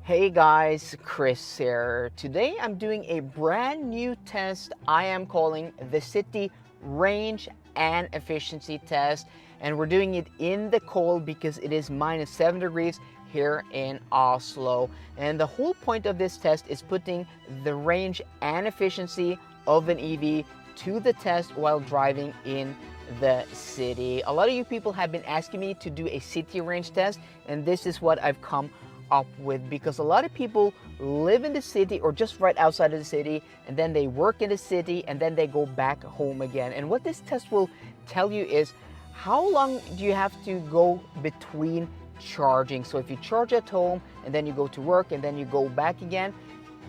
Hey guys, Chris here. Today I'm doing a brand new test I am calling the City Range and Efficiency Test, and we're doing it in the cold because it is -7 degrees here in Oslo. And the whole point of this test is putting the range and efficiency of an EV to the test while driving in the city. A lot of you people have been asking me to do a city range test, and this is what I've come up with, because a lot of people live in the city or just right outside of the city, and then they work in the city and then they go back home again. And what this test will tell you is how long do you have to go between charging. So if you charge at home and then you go to work and then you go back again,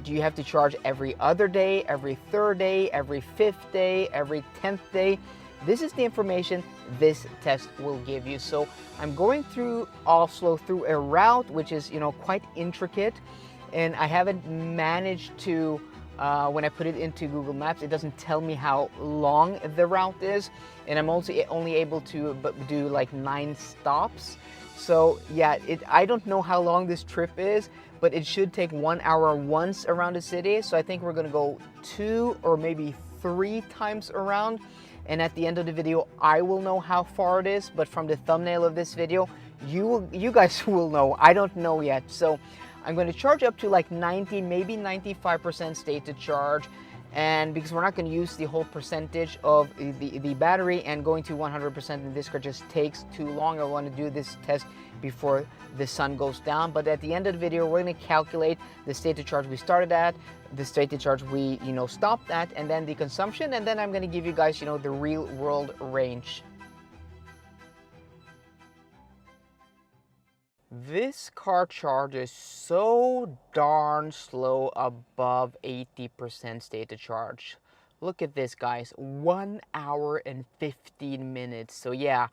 do you have to charge every other day, every third day, every fifth day, every 10th day? This is the information this test will give you. So I'm going through Oslo through a route which is, quite intricate, and I haven't managed to, when I put it into Google Maps, it doesn't tell me how long the route is, and I'm also only able to do like 9 stops. So yeah, I don't know how long this trip is, but it should take 1 hour once around the city. So I think we're gonna go 2 or maybe 3 times around. And at the end of the video, I will know how far it is, but from the thumbnail of this video, you guys will know. I don't know yet. So I'm going to charge up to like 90, maybe 95% stated charge. And because we're not going to use the whole percentage of the battery, and going to 100% in this car just takes too long. I want to do this test before the sun goes down. But at the end of the video, we're going to calculate the stated charge we started at, the stated charge we stopped at, and then the consumption, and then I'm going to give you guys the real world range. This car charges so darn slow, above 80% stated charge. Look at this, guys, 1 hour and 15 minutes. So yeah,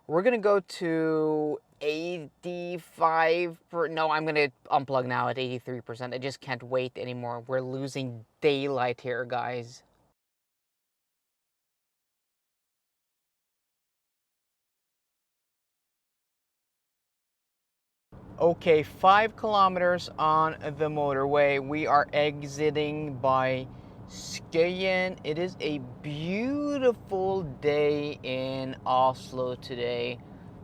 we're gonna go to 85. No, I'm gonna unplug now at 83%. I just can't wait anymore. We're losing daylight here, guys. Okay, 5 kilometers on the motorway. We are exiting by Skøyen. It is a beautiful day in Oslo today.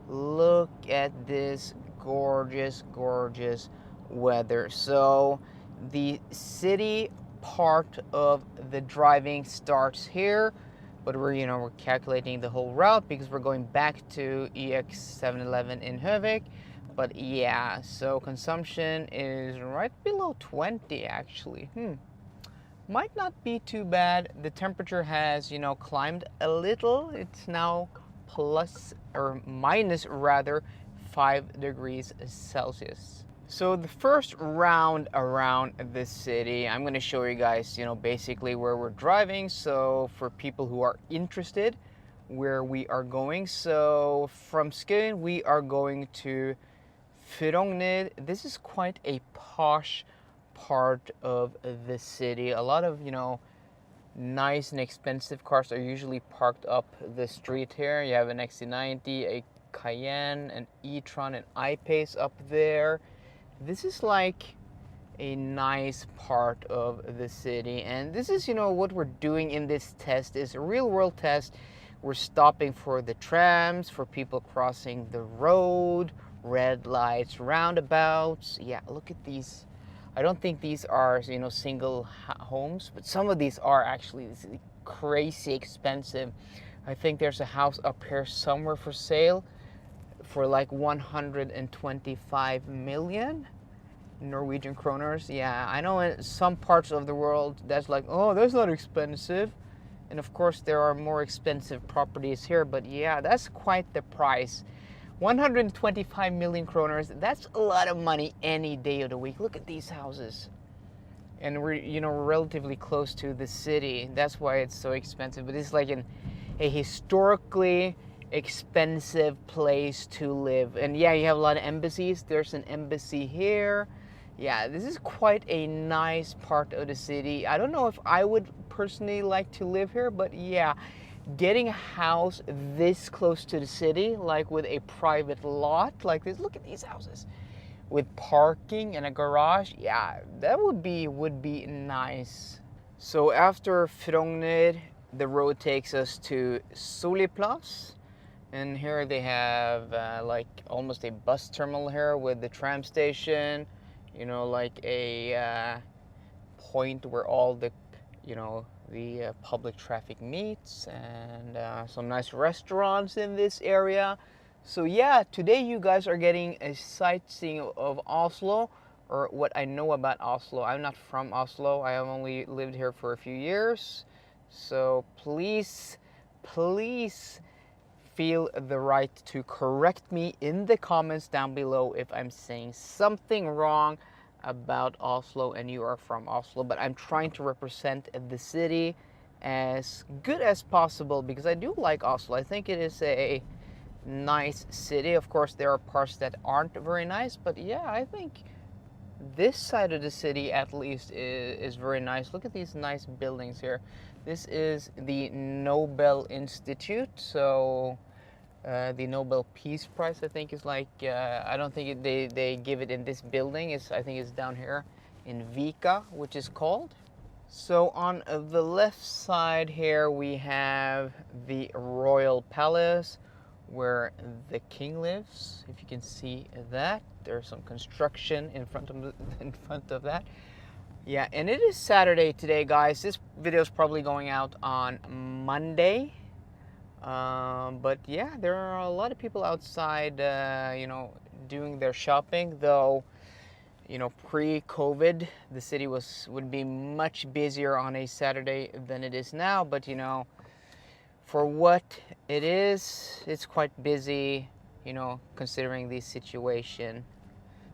Look at this gorgeous, gorgeous weather. So the city part of the driving starts here, but we're calculating the whole route because we're going back to EX 711 in Høvik. But yeah, so consumption is right below 20 actually. Might not be too bad. The temperature has, climbed a little. It's now plus or minus rather 5 degrees Celsius. So the first round around the city, I'm going to show you guys, basically where we're driving. So for people who are interested where we are going. So from Skøyen, we are going to Røde. This is quite a posh part of the city. A lot of, nice and expensive cars are usually parked up the street here. You have an XC90, a Cayenne, an e-tron, an I-Pace up there. This is like a nice part of the city. And this is, what we're doing in this test is a real world test. We're stopping for the trams, for people crossing the road, red lights, roundabouts. Yeah, look at these. I don't think these are, single homes, but some of these are actually. This is crazy expensive. I think there's a house up here somewhere for sale for like 125 million Norwegian kroners. Yeah, I know in some parts of the world that's like, oh, that's not expensive. And of course there are more expensive properties here, but yeah, that's quite the price. 125 million kroners, that's a lot of money any day of the week. Look at these houses. And we're relatively close to the city. That's why it's so expensive. But it's like a historically expensive place to live. And yeah, you have a lot of embassies. There's an embassy here. Yeah, this is quite a nice part of the city. I don't know if I would personally like to live here, but yeah, getting a house this close to the city, like with a private lot like this, look at these houses. with parking and a garage. Yeah, that would be nice. So after Frogner, the road takes us to Soliplass. And here they have like almost a bus terminal here with the tram station, you know, like a point where all the, you know, the public traffic meets, and some nice restaurants in this area. So yeah, today you guys are getting a sightseeing of Oslo, or what I know about Oslo. I'm not from Oslo. I have only lived here for a few years. So please feel the right to correct me in the comments down below if I'm saying something wrong about Oslo and you are from Oslo. But I'm trying to represent the city as good as possible because I do like Oslo. I think it is a nice city. Of course, there are parts that aren't very nice, but yeah, I think this side of the city at least is very nice. Look at these nice buildings here. This is the Nobel Institute, so the Nobel Peace Prize, I think, is like, I don't think they give it in this building. I think it's down here in Vika, which is called. So on the left side here, we have the Royal Palace, where the king lives. If you can see that, there's some construction in front of that. Yeah, and it is Saturday today, guys. This video is probably going out on Monday. But yeah, there are a lot of people outside, you know, doing their shopping. Though, you know, pre-COVID, the city would be much busier on a Saturday than it is now. But you know, for what it is, it's quite busy, you know, considering the situation.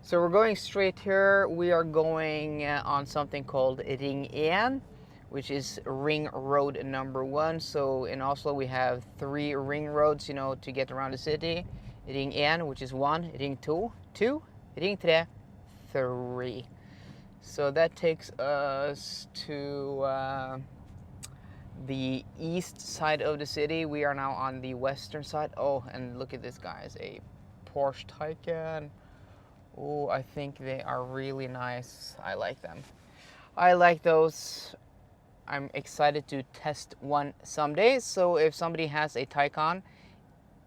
So we're going straight here. We are going on something called Ring 1, which is ring road number 1. So in Oslo we have 3 ring roads, you know, to get around the city. Ring 1, which is 1, Ring 2, 2, Ring 3, 3. So that takes us to the east side of the city. We are now on the western side. Oh, and look at this, guys, a Porsche Taycan. Oh, I think they are really nice. I like them. I like those. I'm excited to test one someday. So if somebody has a Taycan,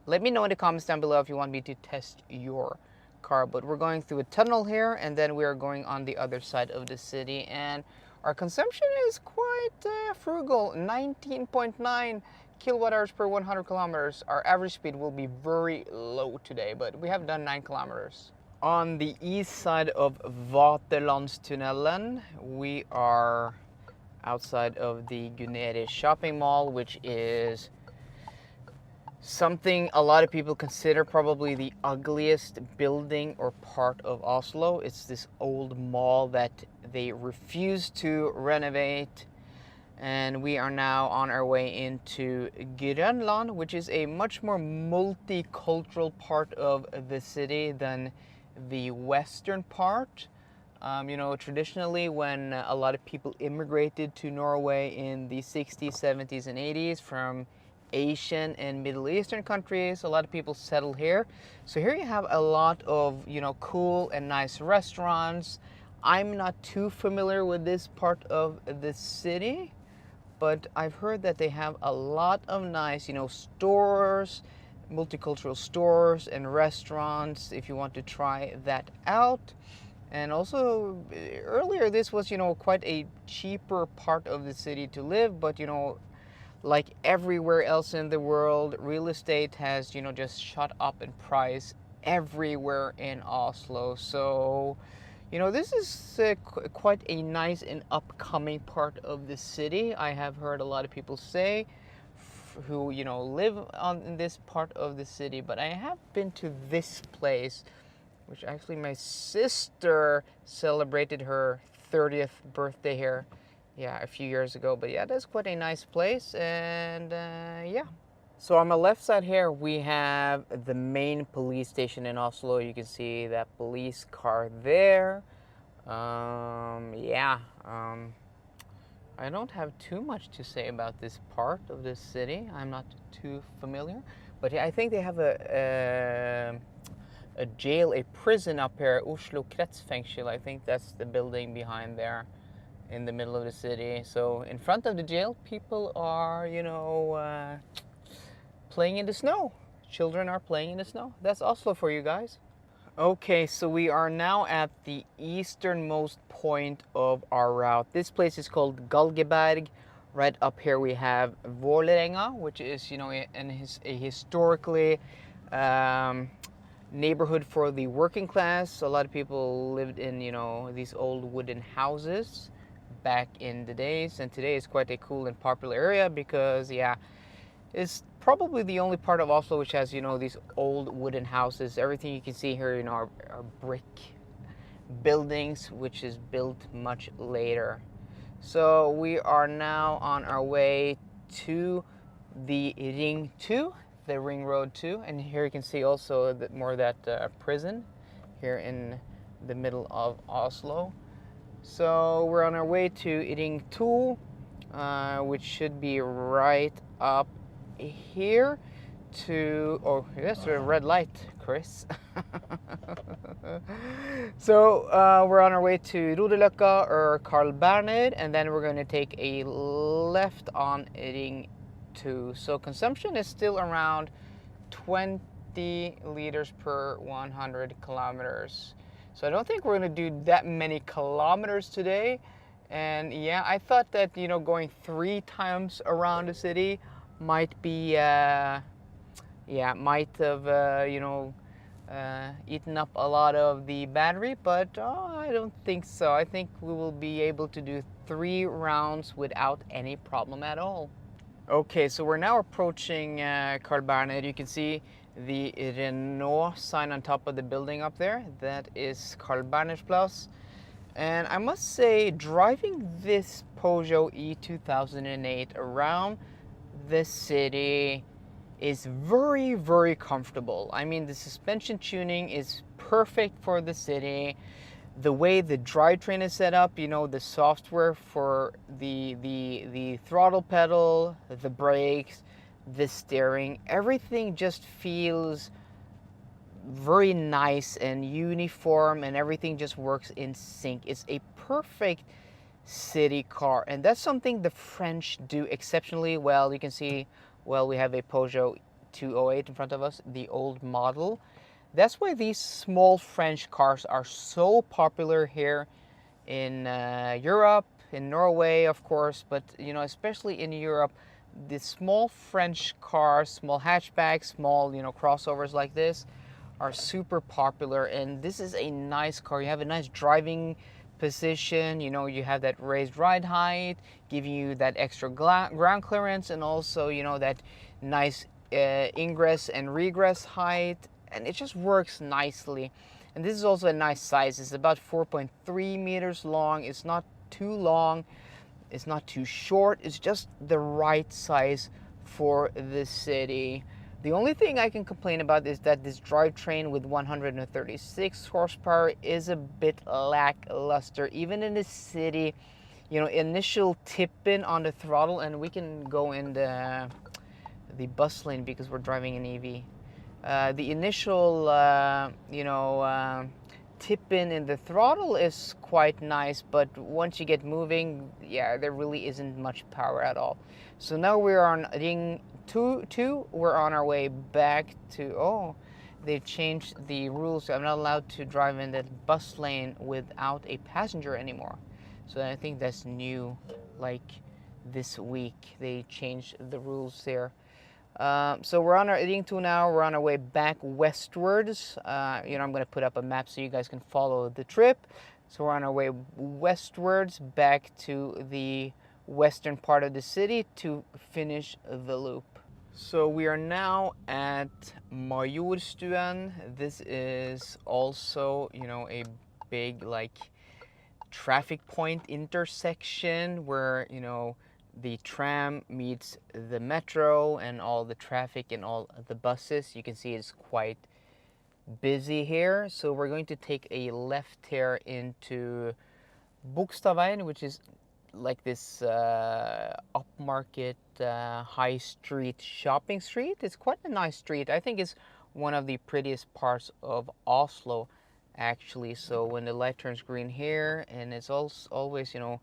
let me know in the comments down below if you want me to test your car. But we're going through a tunnel here, and then we are going on the other side of the city, and our consumption is quite frugal, 19.9 kilowatt hours per 100 kilometers. Our average speed will be very low today, but we have done 9 kilometers. On the east side of Vaterlandstunnelen, we are outside of the Guneri shopping mall, which is something a lot of people consider probably the ugliest building or part of Oslo. It's this old mall that they refuse to renovate. And we are now on our way into Grønland, which is a much more multicultural part of the city than the western part. You know, traditionally when a lot of people immigrated to Norway in the 60s, 70s, and 80s from Asian and Middle Eastern countries, a lot of people settled here. So here you have a lot of, you know, cool and nice restaurants. I'm not too familiar with this part of the city, but I've heard that they have a lot of nice, you know, stores, multicultural stores and restaurants if you want to try that out. And also earlier this was, you know, quite a cheaper part of the city to live, but you know, like everywhere else in the world, real estate has, you know, just shot up in price everywhere in Oslo. So, you know, this is quite a nice and upcoming part of the city. I have heard a lot of people say who, you know, live in this part of the city, but I have been to this place, which actually my sister celebrated her 30th birthday here, yeah, a few years ago. But yeah, that's quite a nice place. And yeah, so on my left side here we have the main police station in Oslo. You can see that police car there. I don't have too much to say about this part of the city. I'm not too familiar, but yeah, I think they have a a jail, a prison up here, Oslo Kretsfengsel. I think that's the building behind there in the middle of the city. So in front of the jail, people are, you know, playing in the snow. Children are playing in the snow. That's Oslo for you guys. Okay, so we are now at the easternmost point of our route. This place is called Galgeberg. Right up here we have Vålerenga, which is, you know, a historically neighborhood for the working class. A lot of people lived in, you know, these old wooden houses back in the days, and today is quite a cool and popular area because, yeah, it's probably the only part of Oslo which has, you know, these old wooden houses. Everything you can see here, you know, are brick buildings, which is built much later. So we are now on our way to the Ring 2, the Ring Road 2, and here you can see also more of that prison here in the middle of Oslo. So we're on our way to Ring 2, which should be right up here to, oh, that's a red light, Chris. So we're on our way to Røde or Carl Berner, and then we're going to take a left on Ring 2. So consumption is still around 20 liters per 100 kilometers. So I don't think we're going to do that many kilometers today. And yeah, I thought that, you know, going 3 times around the city might be, might have, you know, eaten up a lot of the battery, but I don't think so. I think we will be able to do 3 rounds without any problem at all. Okay, so we're now approaching Carl Berner. You can see the Renault sign on top of the building up there. That is Carl Berner's Plass. And I must say, driving this Peugeot e-2008 around the city is very, very comfortable. I mean, the suspension tuning is perfect for the city. The way the drivetrain is set up, you know, the software for the throttle pedal, the brakes, the steering, everything just feels very nice and uniform, and everything just works in sync. It's a perfect city car, and that's something the French do exceptionally well. You can see, well, we have a Peugeot 208 in front of us, the old model. That's why these small French cars are so popular here in Europe, in Norway, of course, but, you know, especially in Europe, the small French cars, small hatchbacks, small, you know, crossovers like this are super popular. And this is a nice car. You have a nice driving position, you know, you have that raised ride height, giving you that extra ground clearance, and also, you know, that nice ingress and regress height, and it just works nicely. And this is also a nice size. It's about 4.3 meters long. It's not too long, it's not too short, it's just the right size for the city. The only thing I can complain about is that this drivetrain with 136 horsepower is a bit lackluster, even in the city. You know, initial tip-in on the throttle, and we can go in the bus lane because we're driving an EV. The initial, you know, tip-in the throttle is quite nice, but once you get moving, yeah, there really isn't much power at all. So now we're on Ring 2, we're on our way back to, oh, they've changed the rules. I'm not allowed to drive in that bus lane without a passenger anymore. So I think that's new, like this week. They changed the rules there. So we're on our Ring 2 now. We're on our way back westwards. You know, I'm going to put up a map so you guys can follow the trip. So we're on our way westwards back to the western part of the city to finish the loop. So we are now at Majorstuen. This is also, you know, a big, like, traffic point intersection where, you know, the tram meets the metro and all the traffic and all the buses. You can see it's quite busy here. So we're going to take a left here into Bogstadveien, which is like this upmarket high street shopping street. It's quite a nice street. I think it's one of the prettiest parts of Oslo, actually. So when the light turns green here, and it's also always, you know,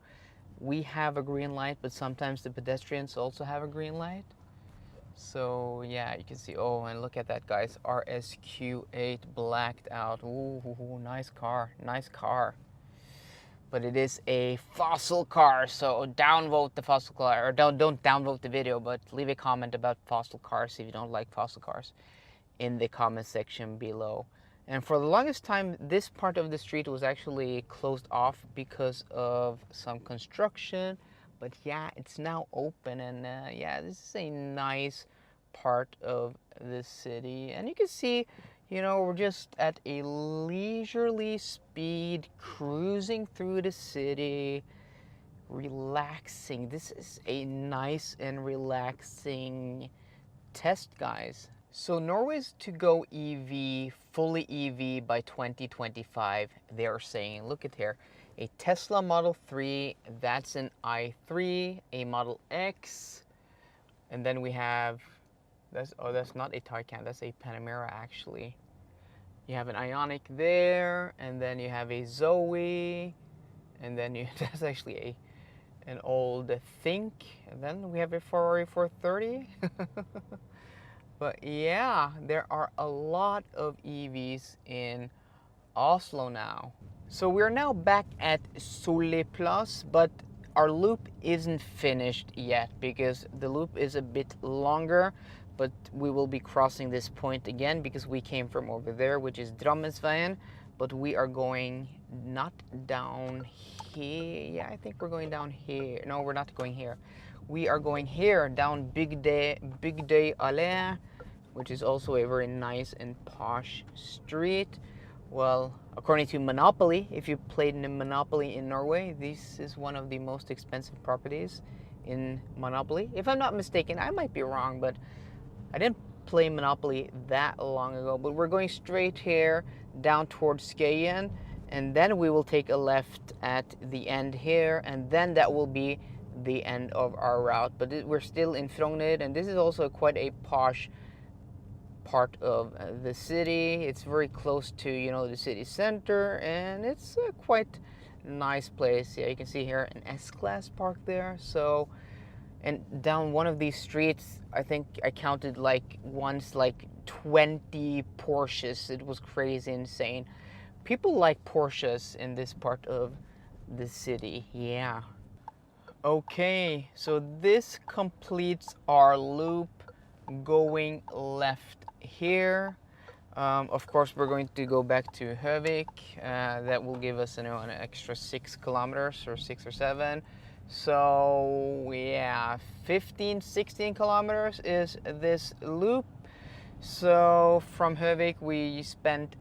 we have a green light, but sometimes the pedestrians also have a green light. So yeah, you can see, oh, and look at that, guys, RSQ8 blacked out. Ooh, nice car, nice car. But it is a fossil car, so downvote the fossil car, or don't downvote the video, but leave a comment about fossil cars if you don't like fossil cars in the comment section below. And for the longest time, this part of the street was actually closed off because of some construction. But yeah, it's now open, and yeah, this is a nice part of the city. And you can see, you know, we're just at a leisurely speed, cruising through the city, relaxing. This is a nice and relaxing test, guys. So Norway's to go EV, fully EV by 2025, they are saying. Look at here, a Tesla Model 3, that's an i3, a Model X, and then we have, that's not a Taycan, that's a Panamera actually. You have an Ioniq there, and then you have a Zoe, and then that's actually an old Think, and then we have a Ferrari 430. But yeah, there are a lot of EVs in Oslo now. So we're now back at Soleplass, but our loop isn't finished yet because the loop is a bit longer, but we will be crossing this point again because we came from over there, which is Drammensveien, but we are going not down here. Yeah, I think we're going down here. No, we're not going here. We are going here, down Bygdøy Allé, which is also a very nice and posh street. Well, according to Monopoly, if you played in Monopoly in Norway, this is one of the most expensive properties in Monopoly. If I'm not mistaken, I might be wrong, but I didn't play Monopoly that long ago. But we're going straight here, down towards Skøyen, and then we will take a left at the end here, and then that will be the end of our route. But we're still in Frogner, and this is also quite a posh part of the city. It's very close to, you know, the city center, and it's a quite nice place. Yeah, you can see here an S-Class parked there. So, and down one of these streets, I think I counted like once like 20 Porsches. It was crazy, insane. People like Porsches in this part of the city. Yeah. Okay, so this completes our loop going left here. Of course, we're going to go back to Høvik. That will give us, you know, an extra 6 kilometers or 6 or 7. So yeah, 16 kilometers is this loop. So from Høvik we spent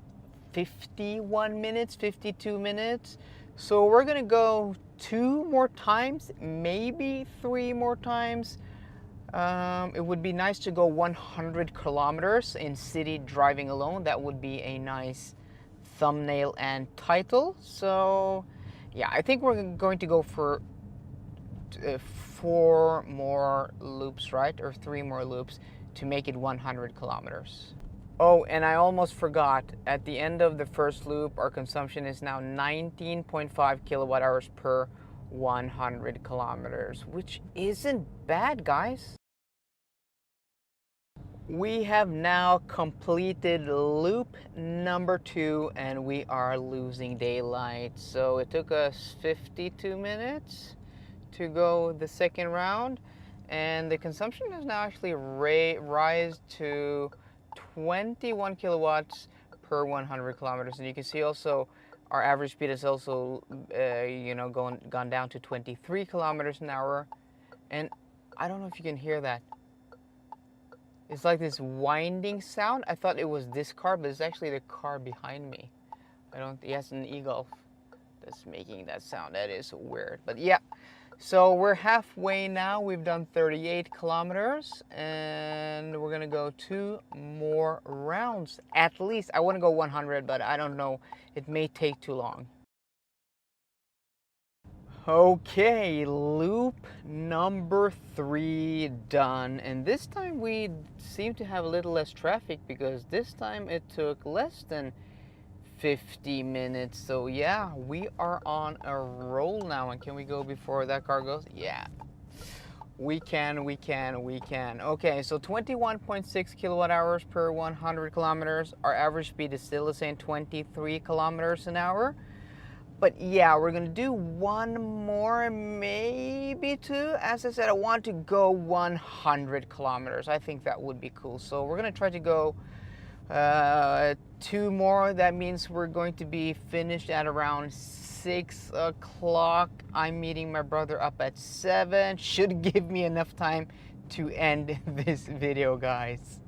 51 minutes, 52 minutes. So we're gonna go 2 more times, maybe 3 more times. It would be nice to go 100 kilometers in city driving alone. That would be a nice thumbnail and title. So yeah, I think we're going to go for 4 more loops, right? Or 3 more loops to make it 100 kilometers. Oh, and I almost forgot, at the end of the first loop, our consumption is now 19.5 kilowatt hours per 100 kilometers, which isn't bad, guys. We have now completed loop number 2, and we are losing daylight. So it took us 52 minutes to go the second round, and the consumption has now actually rise to 21 kilowatts per 100 kilometers. And you can see also our average speed is also you know, gone down to 23 kilometers an hour. And I don't know if you can hear that. It's like this winding sound. I thought it was this car, but it's actually the car behind me. Yes, an e-Golf that's making that sound. That is weird, but yeah. So we're halfway now. We've done 38 kilometers, and we're gonna go 2 more rounds at least. I want to go 100, but I don't know. It may take too long. Okay, loop number 3 done, and this time we seem to have a little less traffic because this time it took less than 50 minutes. So yeah, we are on a roll now. And can we go before that car goes? Yeah, we can. Okay, so 21.6 kilowatt hours per 100 kilometers. Our average speed is still the same, 23 kilometers an hour. But yeah, we're gonna do one more, maybe two. As I said, I want to go 100 kilometers. I think that would be cool. So we're gonna try to go 2 more. That means we're going to be finished at around 6 o'clock. I'm meeting my brother up at 7. Should give me enough time to end this video, guys.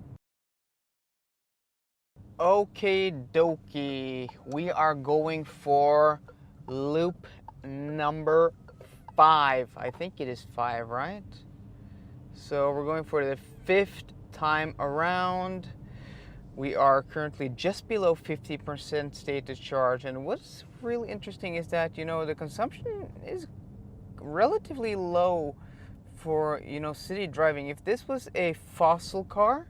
Okay dokie, we are going for loop number 5. I think it is 5, right? So we're going for the 5th time around. We are currently just below 50% status charge, and what's really interesting is that, you know, the consumption is relatively low for, you know, city driving. If this was a fossil car,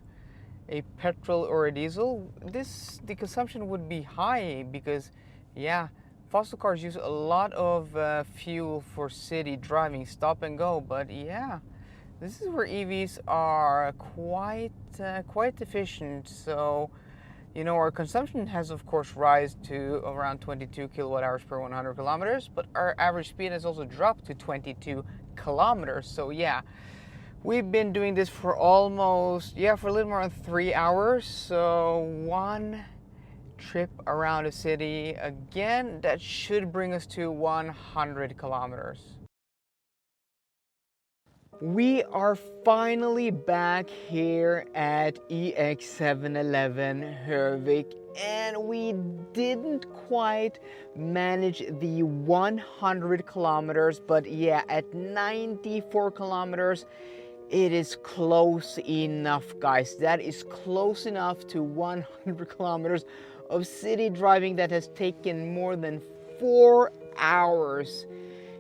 a petrol or a diesel, the consumption would be high because, yeah, fossil cars use a lot of fuel for city driving, stop and go. But yeah, this is where EVs are quite efficient. So, you know, our consumption has of course risen to around 22 kilowatt hours per 100 kilometers, but our average speed has also dropped to 22 kilometers. So yeah, we've been doing this for almost, for a little more than 3 hours. So one trip around the city, again, that should bring us to 100 kilometers. We are finally back here at EX711 Røde, and we didn't quite manage the 100 kilometers, but yeah, at 94 kilometers, it is close enough, guys. That is close enough to 100 kilometers of city driving that has taken more than 4 hours.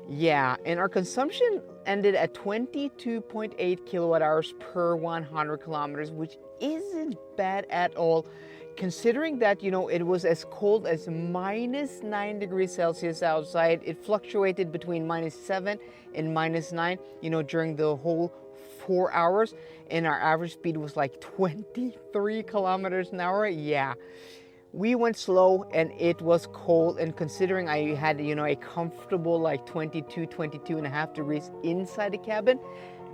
Yeah, and our consumption ended at 22.8 kilowatt hours per 100 kilometers, which isn't bad at all, considering that, you know, it was as cold as -9 degrees Celsius outside. It fluctuated between -7 and -9, you know, during the whole 4 hours, and our average speed was like 23 kilometers an hour. Yeah, we went slow and it was cold, and considering I had, you know, a comfortable like 22 and a half degrees inside the cabin,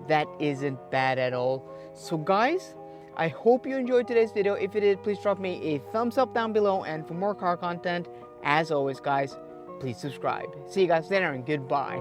that isn't bad at all. So guys, I hope you enjoyed today's video. If you did, please drop me a thumbs up down below, and for more car content, as always guys, please subscribe. See you guys later and goodbye.